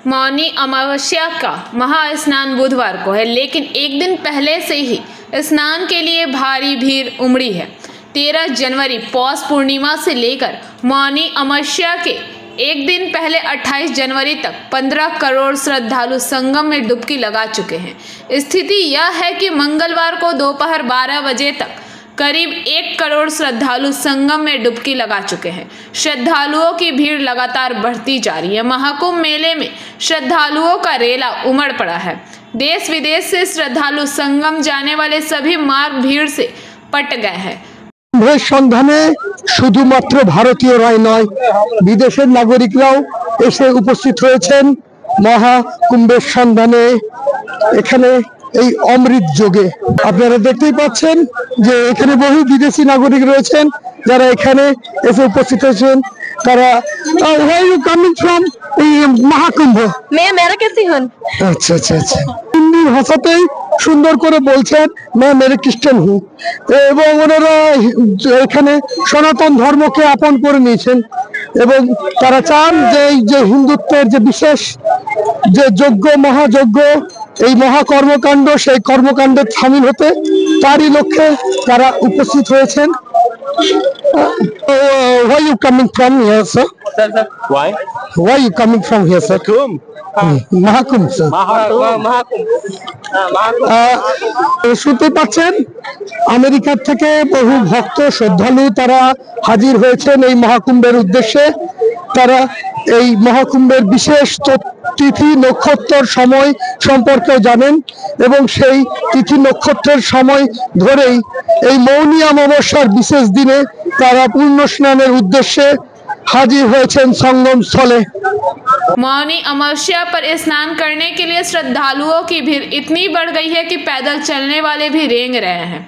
मौनी अमावस्या का महास्नान बुधवार को है, लेकिन एक दिन पहले से ही स्नान के लिए भारी भीड़ उमड़ी है। 13 जनवरी पौष पूर्णिमा से लेकर मौनी अमावस्या के एक दिन पहले 28 जनवरी तक 15 करोड़ श्रद्धालु संगम में डुबकी लगा चुके हैं। स्थिति यह है कि मंगलवार को दोपहर 12 बजे तक करीब 1 करोड़ श्रद्धालु संगम में डुबकी लगा चुके हैं। श्रद्धालुओं की भीड़ लगातार बढ़ती जा रही है। महाकुंभ मेले में श्रद्धालुओं का रेला उमड़ पड़ा है। देश विदेश से श्रद्धालु संगम जाने वाले सभी मार्ग भीड़ से पट गए हैं। সন্ধানে শুধুমাত্র ভারতীয়রাই নয়, বিদেশের নাগরিকরাও এসে উপস্থিত হয়েছেন মহাকুম্ভের সন্ধানে। এখানে এই অমৃত যোগে আপনারা দেখতেই পাচ্ছেন যে এখানে বহু বিদেশি নাগরিক রয়েছেন যারা এখানে এসে উপস্থিত হয়েছেন। তারা where are you coming from? Maha Kumbh. मैं अमेरिका से हूं। আচ্ছা আচ্ছা আচ্ছা, হিন্দি ভাষাতেই সুন্দর করে বলছেন मैं मेरे খ্রিস্টান हूं, এবং ওনারা এখানে সনাতন ধর্মকে আপন করে নিয়েছেন এবং তারা চান যে এই যে হিন্দুত্বের যে বিশেষ যে যজ্ঞ মহাযজ্ঞ, এই মহাকর্মকাণ্ড, সেই কর্মকাণ্ডে সামিল হতে তারই লক্ষ্যে তারা উপস্থিত হয়েছেন। Why you coming from here, sir? Why you coming from here, sir? Mahakumbh, sir. শুনতে পাচ্ছেন আমেরিকা থেকে বহু ভক্ত শ্রদ্ধালু তারা হাজির হয়েছেন এই মহাকুম্ভের উদ্দেশ্যে। তারা এই মহাকুম্ভের বিশেষ তিথি নক্ষত্রের সময় সম্পর্কে জানেন এবং সেই তিথি নক্ষত্রের সময় ধরেই এই মৌনী অমাবস্যার বিশেষ দিনে তারা পূর্ণ স্নানের উদ্দেশ্যে हाजिर হয়েছেন संगम स्थले। मौनी अमावस्या पर स्नान करने के लिए श्रद्धालुओं की भीड़ इतनी बढ़ गई है कि पैदल चलने वाले भी रेंग रहे हैं।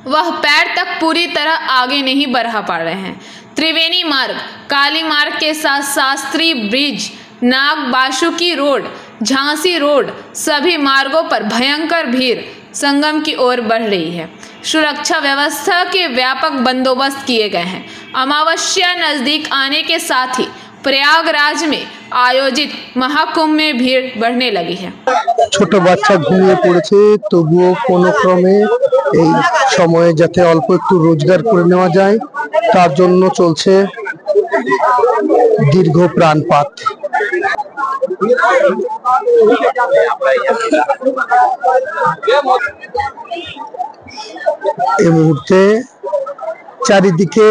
वह पैर तक पूरी तरह आगे नहीं बढ़ा पा रहे हैं। त्रिवेणी मार्ग, काली मार्ग के साथ शास्त्री ब्रिज, नाग बासुकी रोड, झांसी रोड, सभी मार्गों पर भयंकर भीड़ संगम की ओर बढ़ रही है। सुरक्षा व्यवस्था के व्यापक बंदोबस्त किए गए हैं। अमावस्या नजदीक आने के साथ ही प्रयागराज में आयोजित महाकुंभ में भीड़ बढ़ने लगी है। ছোট বাচ্চা ঘুমিয়ে পড়েছে, তবুও কোনো ক্রমে এই সময়ে যাতে অল্প একটু রোজগার করে নেওয়া যায় তার জন্য চলছে দীর্ঘ প্রাণপাত। এই মুহূর্তে চারিদিকে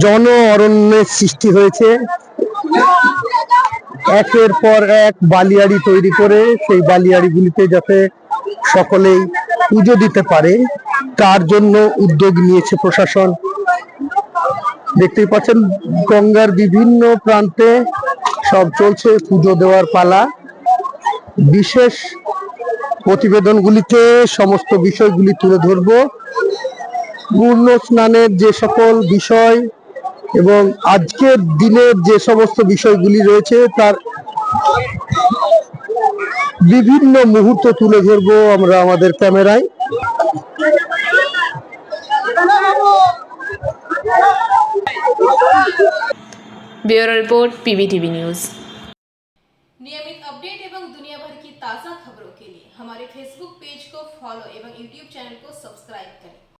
জন অরণ্যের সৃষ্টি হয়েছে। একের পর এক বালিয়াড়ি তৈরি করে সেই বালিয়াড়িগুলিতে যাতে সকলেই পুজো দিতে পারে তার জন্য উদ্যোগ নিয়েছে প্রশাসন। দেখতেই পাচ্ছেন গঙ্গার বিভিন্ন প্রান্তে সব চলছে পুজো দেওয়ার পালা। বিশেষ প্রতিবেদনগুলিতে সমস্ত বিষয়গুলি তুলে ধরব। পূর্ণ স্নানের যে সকল বিষয় এবং আজকের দিনের যে সমস্ত বিষয়গুলি রয়েছে তার বিভিন্ন মুহূর্ত তুলে ধরবো আমরা আমাদের ক্যামেরায়। Bureau report PBTV news. नियमित अपडेट एवं दुनिया भर की ताज़ा खबरों के लिए हमारे फेसबुक पेज को फॉलो एवं यूट्यूब चैनल को सब्सक्राइब करें।